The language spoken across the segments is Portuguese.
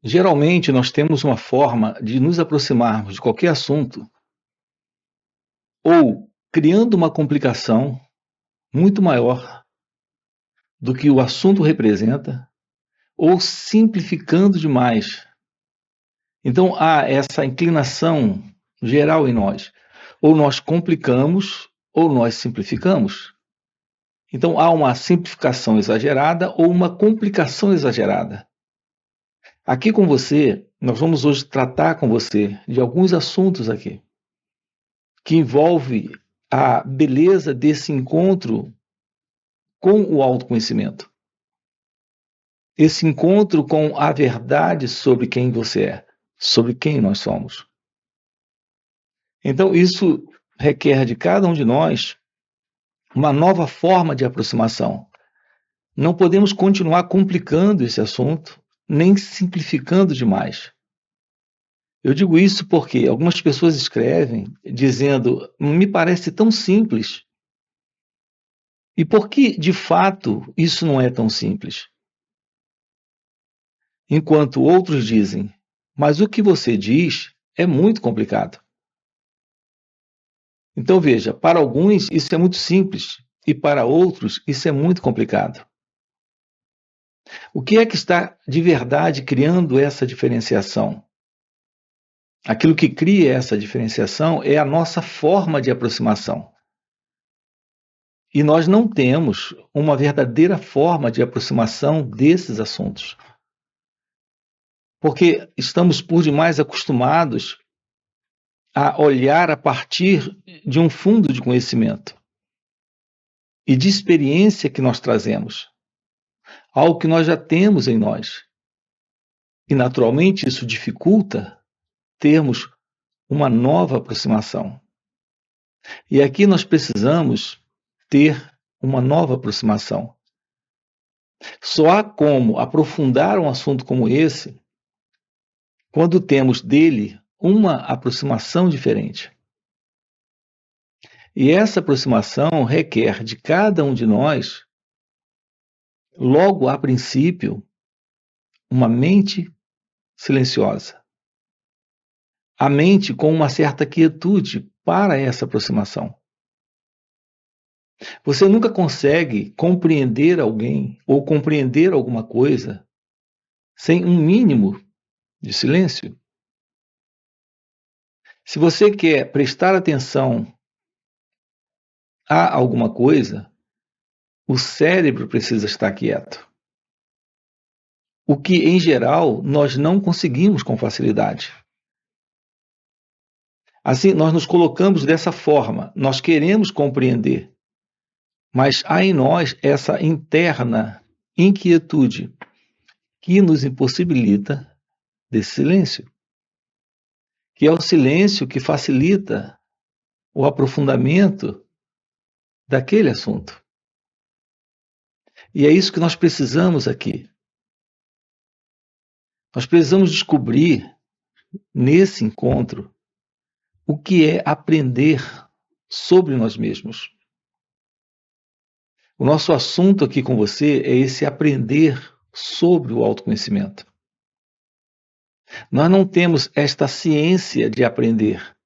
Geralmente, nós temos uma forma de nos aproximarmos de qualquer assunto ou criando uma complicação muito maior do que o assunto representa, ou simplificando demais. Então, há essa inclinação geral em nós. Ou nós complicamos, ou nós simplificamos. Então, há uma simplificação exagerada ou uma complicação exagerada. Aqui com você, nós vamos hoje tratar com você de alguns assuntos aqui, que envolve a beleza desse encontro com o autoconhecimento. Esse encontro com a verdade sobre quem você é, sobre quem nós somos. Então, isso requer de cada um de nós uma nova forma de aproximação. Não podemos continuar complicando esse assunto, nem simplificando demais. Eu digo isso porque algumas pessoas escrevem dizendo, me parece tão simples. E por que, de fato, isso não é tão simples? Enquanto outros dizem, mas o que você diz é muito complicado. Então veja, para alguns isso é muito simples e para outros isso é muito complicado. O que é que está de verdade criando essa diferenciação? Aquilo que cria essa diferenciação é a nossa forma de aproximação. E nós não temos uma verdadeira forma de aproximação desses assuntos. Porque estamos por demais acostumados a olhar a partir de um fundo de conhecimento e de experiência que nós trazemos, algo que nós já temos em nós. E, naturalmente, isso dificulta termos uma nova aproximação. E aqui nós precisamos ter uma nova aproximação. Só há como aprofundar um assunto como esse quando temos dele uma aproximação diferente. E essa aproximação requer de cada um de nós, logo a princípio, uma mente silenciosa. A mente com uma certa quietude para essa aproximação. Você nunca consegue compreender alguém ou compreender alguma coisa sem um mínimo de silêncio. Se você quer prestar atenção a alguma coisa, o cérebro precisa estar quieto. O que, em geral, nós não conseguimos com facilidade. Assim, nós nos colocamos dessa forma, nós queremos compreender, mas há em nós essa interna inquietude que nos impossibilita desse silêncio, que é o silêncio que facilita o aprofundamento daquele assunto. E é isso que nós precisamos aqui. Nós precisamos descobrir, nesse encontro, o que é aprender sobre nós mesmos. O nosso assunto aqui com você é esse aprender sobre o autoconhecimento. Nós não temos esta ciência de aprender.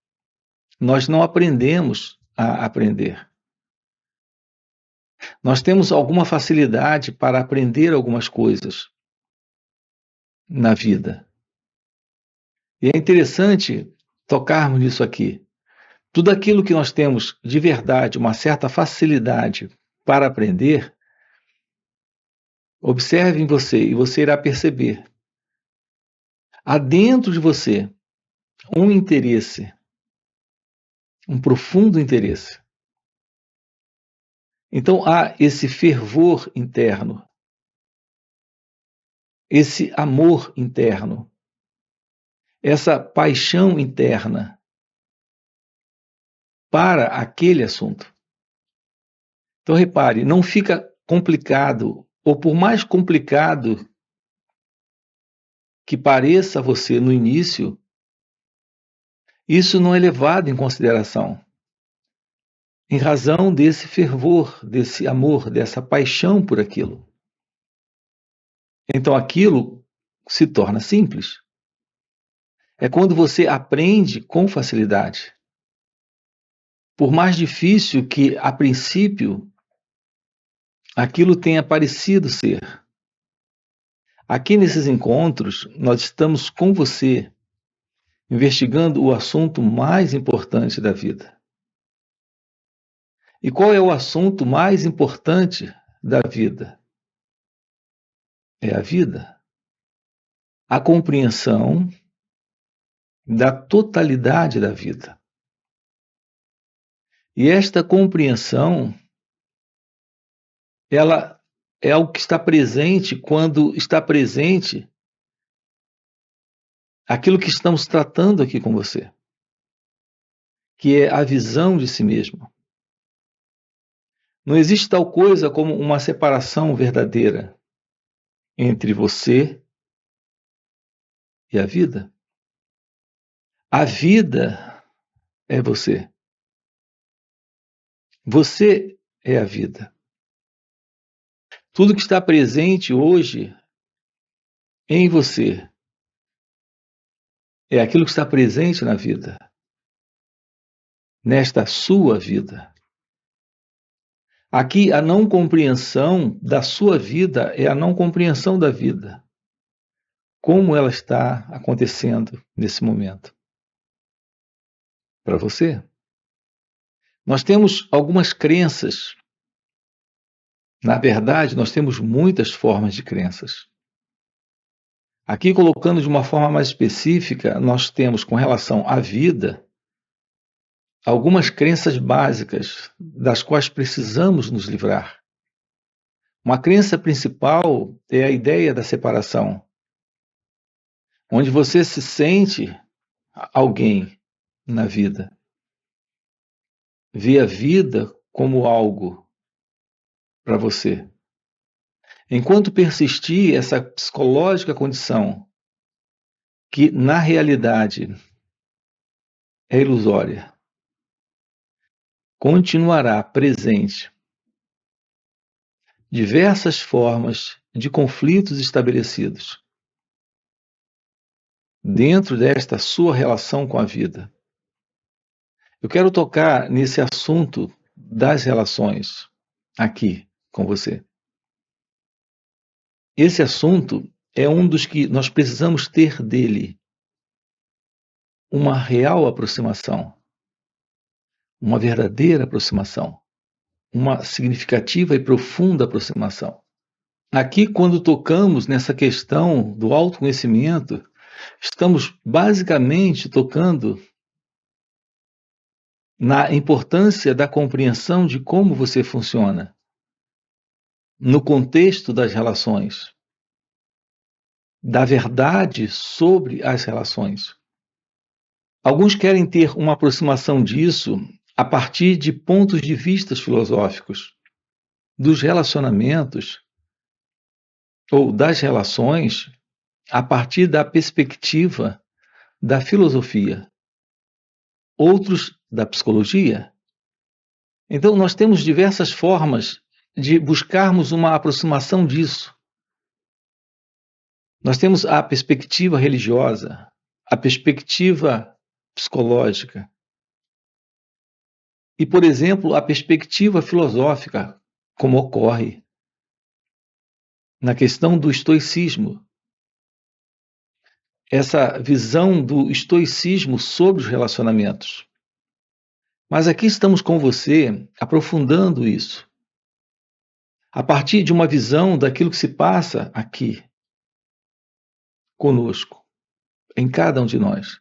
Nós não aprendemos a aprender. Nós temos alguma facilidade para aprender algumas coisas na vida. E é interessante tocarmos nisso aqui. Tudo aquilo que nós temos de verdade, uma certa facilidade para aprender, observe em você e você irá perceber. Há dentro de você um interesse, um profundo interesse. Então há esse fervor interno, esse amor interno, essa paixão interna para aquele assunto. Então repare, não fica complicado, ou por mais complicado que pareça a você no início, isso não é levado em consideração. Em razão desse fervor, desse amor, dessa paixão por aquilo. Então aquilo se torna simples. É quando você aprende com facilidade. Por mais difícil que, a princípio, aquilo tenha parecido ser. Aqui nesses encontros, nós estamos com você, investigando o assunto mais importante da vida. E qual é o assunto mais importante da vida? É a vida. A compreensão da totalidade da vida. E esta compreensão, ela é algo que está presente quando está presente aquilo que estamos tratando aqui com você, que é a visão de si mesmo. Não existe tal coisa como uma separação verdadeira entre você e a vida. A vida é você. Você é a vida. Tudo que está presente hoje em você é aquilo que está presente na vida, nesta sua vida. Aqui, a não compreensão da sua vida é a não compreensão da vida. Como ela está acontecendo nesse momento? Para você? Nós temos algumas crenças. Na verdade, nós temos muitas formas de crenças. Aqui, colocando de uma forma mais específica, nós temos, com relação à vida, algumas crenças básicas das quais precisamos nos livrar. Uma crença principal é a ideia da separação, onde você se sente alguém na vida, vê a vida como algo para você. Enquanto persistir essa psicológica condição, que na realidade é ilusória, continuará presente diversas formas de conflitos estabelecidos dentro desta sua relação com a vida. Eu quero tocar nesse assunto das relações aqui com você. Esse assunto é um dos que nós precisamos ter dele uma real aproximação, uma verdadeira aproximação, uma significativa e profunda aproximação. Aqui, quando tocamos nessa questão do autoconhecimento, estamos basicamente tocando na importância da compreensão de como você funciona, no contexto das relações, da verdade sobre as relações. Alguns querem ter uma aproximação disso a partir de pontos de vista filosóficos, dos relacionamentos ou das relações a partir da perspectiva da filosofia, outros da psicologia. Então, nós temos diversas formas de buscarmos uma aproximação disso. Nós temos a perspectiva religiosa, a perspectiva psicológica e, por exemplo, a perspectiva filosófica, como ocorre na questão do estoicismo. Essa visão do estoicismo sobre os relacionamentos. Mas aqui estamos com você aprofundando isso, a partir de uma visão daquilo que se passa aqui, conosco, em cada um de nós.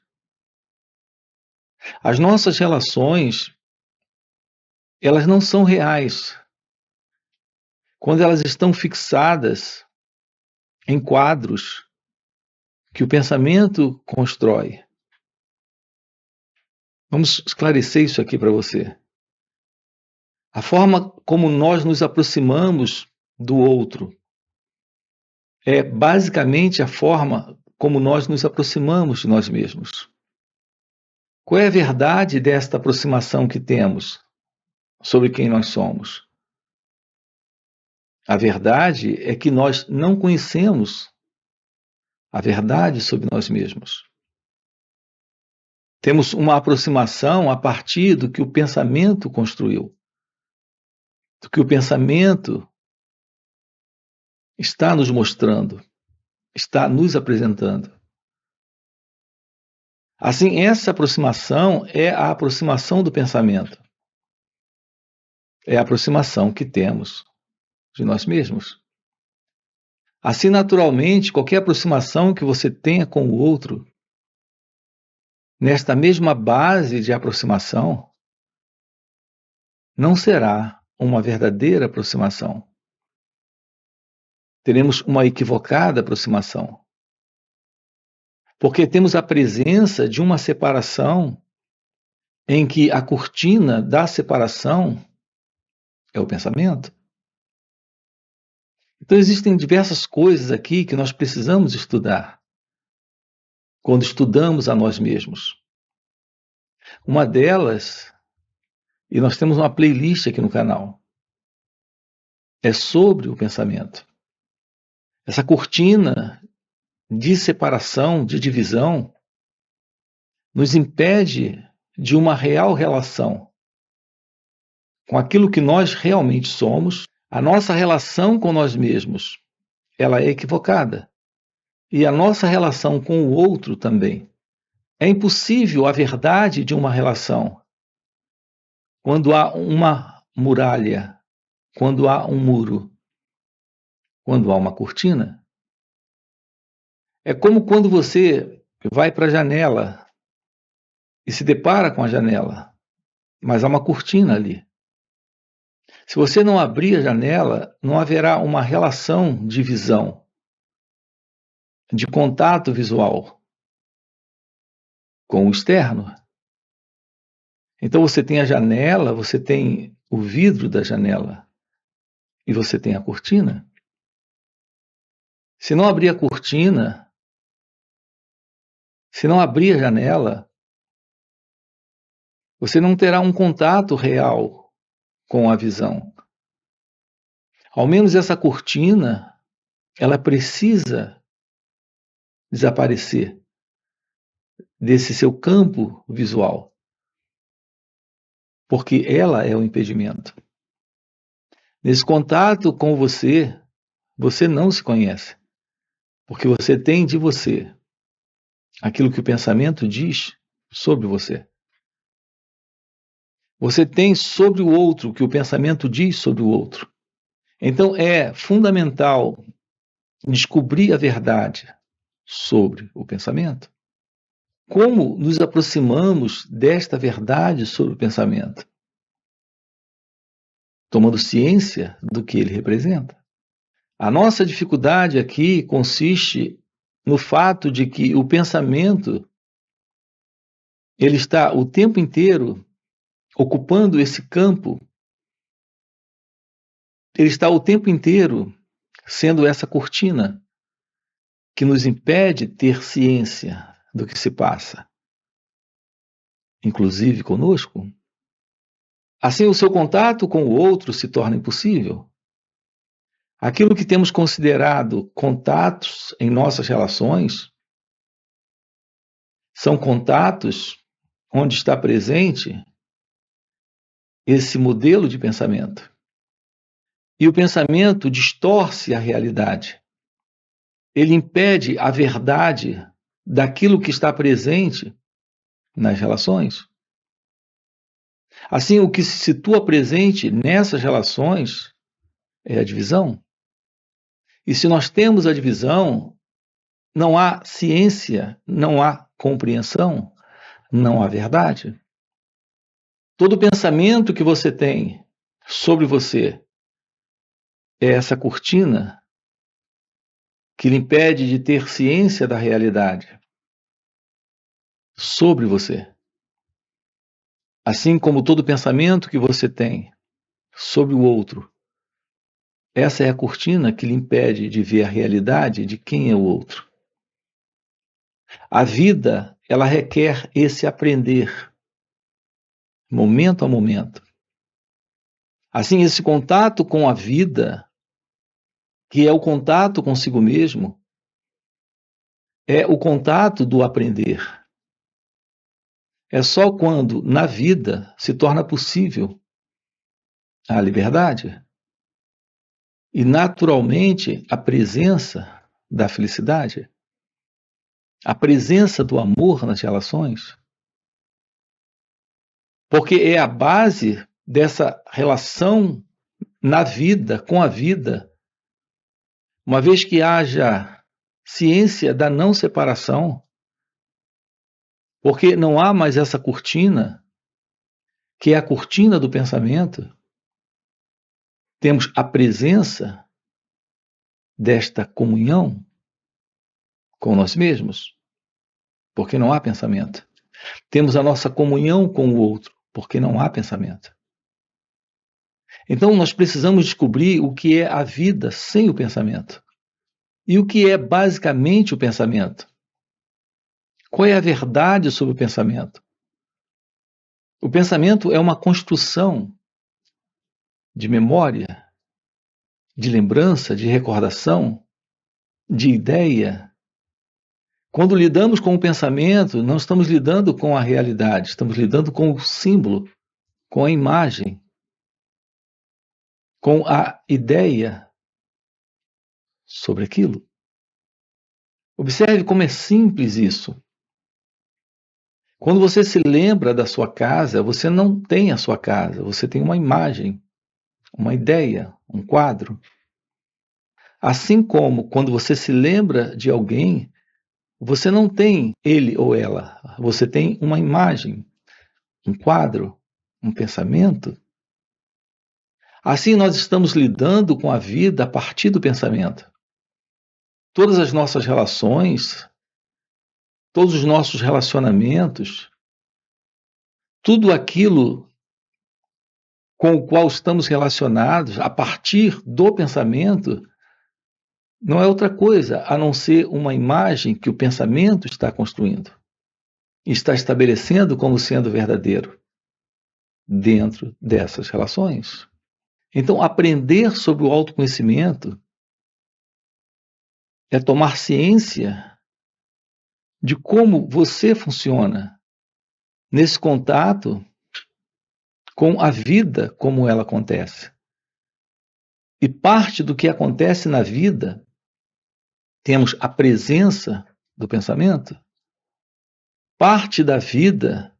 As nossas relações, elas não são reais quando elas estão fixadas em quadros que o pensamento constrói. Vamos esclarecer isso aqui para você. A forma como nós nos aproximamos do outro é basicamente a forma como nós nos aproximamos de nós mesmos. Qual é a verdade desta aproximação que temos sobre quem nós somos? A verdade é que nós não conhecemos a verdade sobre nós mesmos. Temos uma aproximação a partir do que o pensamento construiu, do que o pensamento está nos mostrando, está nos apresentando. Assim, essa aproximação é a aproximação do pensamento. É a aproximação que temos de nós mesmos. Assim, naturalmente, qualquer aproximação que você tenha com o outro, nesta mesma base de aproximação, não será uma verdadeira aproximação. Teremos uma equivocada aproximação. Porque temos a presença de uma separação em que a cortina da separação é o pensamento. Então, existem diversas coisas aqui que nós precisamos estudar quando estudamos a nós mesmos. Uma delas, e nós temos uma playlist aqui no canal, é sobre o pensamento. Essa cortina de separação, de divisão, nos impede de uma real relação com aquilo que nós realmente somos. A nossa relação com nós mesmos, ela é equivocada. E a nossa relação com o outro também. É impossível a verdade de uma relação quando há uma muralha, quando há um muro, quando há uma cortina. É como quando você vai para a janela e se depara com a janela, mas há uma cortina ali. Se você não abrir a janela, não haverá uma relação de visão, de contato visual com o externo. Então você tem a janela, você tem o vidro da janela e você tem a cortina. Se não abrir a cortina, se não abrir a janela, você não terá um contato real com a visão. Ao menos essa cortina, ela precisa desaparecer desse seu campo visual, porque ela é o impedimento. Nesse contato com você, você não se conhece, porque você tem de você aquilo que o pensamento diz sobre você. Você tem sobre o outro o que o pensamento diz sobre o outro. Então é fundamental descobrir a verdade sobre o pensamento. Como nos aproximamos desta verdade sobre o pensamento? Tomando ciência do que ele representa. A nossa dificuldade aqui consiste no fato de que o pensamento ele está o tempo inteiro ocupando esse campo. Ele está o tempo inteiro sendo essa cortina que nos impede ter ciência do que se passa, inclusive conosco. Assim, o seu contato com o outro se torna impossível. Aquilo que temos considerado contatos em nossas relações são contatos onde está presente esse modelo de pensamento. E o pensamento distorce a realidade. Ele impede a verdade daquilo que está presente nas relações. Assim, o que se situa presente nessas relações é a divisão. E se nós temos a divisão, não há ciência, não há compreensão, não há verdade. Todo pensamento que você tem sobre você é essa cortina que lhe impede de ter ciência da realidade sobre você. Assim como todo pensamento que você tem sobre o outro, essa é a cortina que lhe impede de ver a realidade de quem é o outro. A vida, ela requer esse aprender, momento a momento. Assim, esse contato com a vida, que é o contato consigo mesmo, é o contato do aprender. É só quando, na vida, se torna possível a liberdade e, naturalmente, a presença da felicidade, a presença do amor nas relações, porque é a base dessa relação na vida, com a vida, uma vez que haja ciência da não separação, porque não há mais essa cortina, que é a cortina do pensamento, temos a presença desta comunhão com nós mesmos, porque não há pensamento. Temos a nossa comunhão com o outro, porque não há pensamento. Então, nós precisamos descobrir o que é a vida sem o pensamento. E o que é basicamente o pensamento? Qual é a verdade sobre o pensamento? O pensamento é uma construção de memória, de lembrança, de recordação, de ideia. Quando lidamos com o pensamento, não estamos lidando com a realidade, estamos lidando com o símbolo, com a imagem, com a ideia sobre aquilo. Observe como é simples isso. Quando você se lembra da sua casa, você não tem a sua casa, você tem uma imagem, uma ideia, um quadro. Assim como quando você se lembra de alguém, você não tem ele ou ela, você tem uma imagem, um quadro, um pensamento. Assim nós estamos lidando com a vida a partir do pensamento. Todas as nossas relações, todos os nossos relacionamentos, tudo aquilo com o qual estamos relacionados a partir do pensamento, não é outra coisa a não ser uma imagem que o pensamento está construindo, está estabelecendo como sendo verdadeiro dentro dessas relações. Então, aprender sobre o autoconhecimento é tomar ciência de como você funciona nesse contato com a vida como ela acontece. E parte do que acontece na vida, temos a presença do pensamento, parte da vida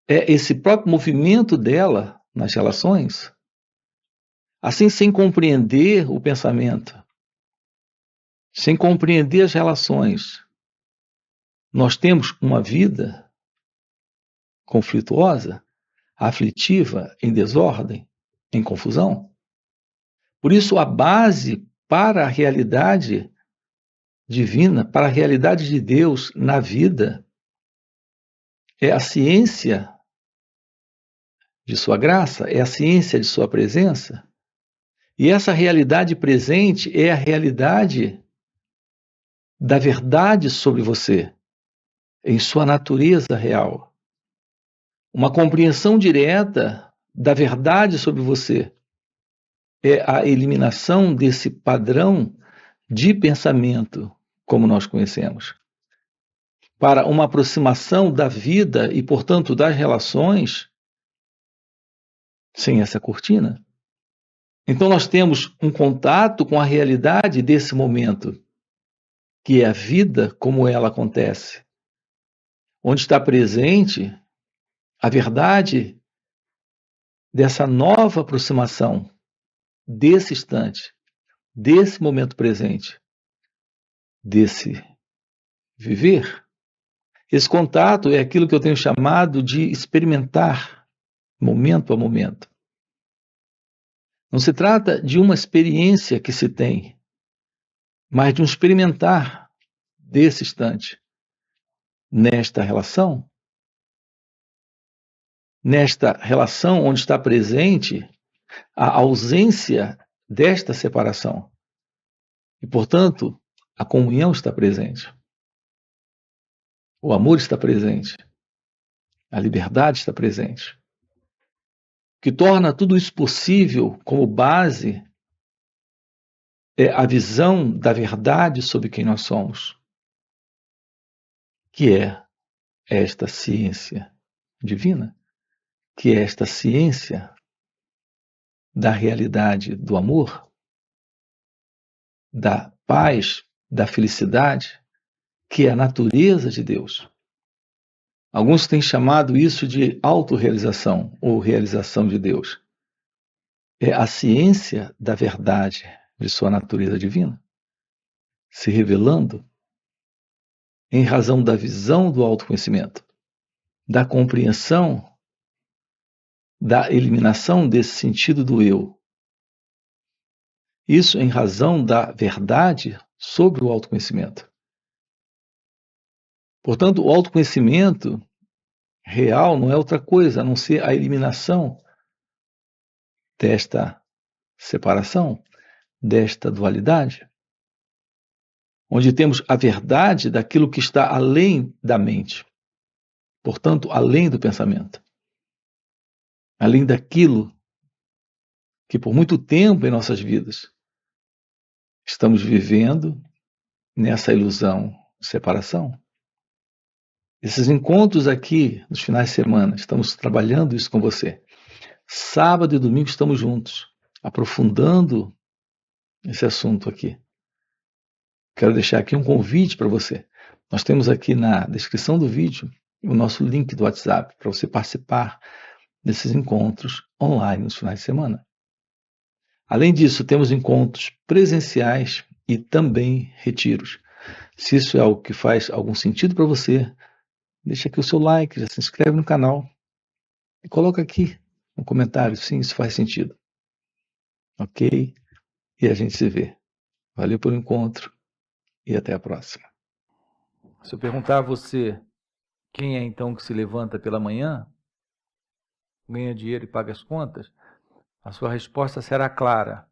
é esse próprio movimento dela nas relações. Assim, sem compreender o pensamento, sem compreender as relações, nós temos uma vida conflituosa, aflitiva, em desordem, em confusão. Por isso, a base para a realidade divina, para a realidade de Deus na vida, é a ciência de sua graça, é a ciência de sua presença. E essa realidade presente é a realidade da verdade sobre você, em sua natureza real. Uma compreensão direta da verdade sobre você é a eliminação desse padrão de pensamento, como nós conhecemos, para uma aproximação da vida e, portanto, das relações sem essa cortina. Então, nós temos um contato com a realidade desse momento, que é a vida como ela acontece, onde está presente a verdade dessa nova aproximação, desse instante, desse momento presente, desse viver. Esse contato é aquilo que eu tenho chamado de experimentar, momento a momento. Não se trata de uma experiência que se tem, mas de um experimentar desse instante, nesta relação onde está presente a ausência desta separação. E, portanto, a comunhão está presente. O amor está presente. A liberdade está presente. O que torna tudo isso possível como base é a visão da verdade sobre quem nós somos. que é esta ciência divina, que é esta ciência da realidade do amor, da paz, da felicidade, que é a natureza de Deus. Alguns têm chamado isso de autorrealização ou realização de Deus. É a ciência da verdade de sua natureza divina, se revelando em razão da visão do autoconhecimento, da compreensão, da eliminação desse sentido do eu. Isso em razão da verdade sobre o autoconhecimento. Portanto, o autoconhecimento real não é outra coisa a não ser a eliminação desta separação, desta dualidade, onde temos a verdade daquilo que está além da mente, portanto, além do pensamento, além daquilo que por muito tempo em nossas vidas estamos vivendo nessa ilusão de separação. Esses encontros aqui, nos finais de semana, estamos trabalhando isso com você. Sábado e domingo estamos juntos, aprofundando esse assunto aqui. Quero deixar aqui um convite para você. Nós temos aqui na descrição do vídeo o nosso link do WhatsApp para você participar desses encontros online nos finais de semana. Além disso, temos encontros presenciais e também retiros. Se isso é algo que faz algum sentido para você, deixa aqui o seu like, já se inscreve no canal e coloca aqui um comentário, sim, isso faz sentido. Ok? E a gente se vê. Valeu pelo encontro e até a próxima. Se eu perguntar a você quem é então que se levanta pela manhã, ganha dinheiro e paga as contas, a sua resposta será clara: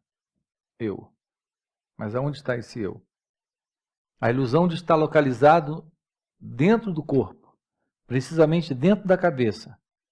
eu. Mas aonde está esse eu? A ilusão de estar localizado dentro do corpo, precisamente dentro da cabeça,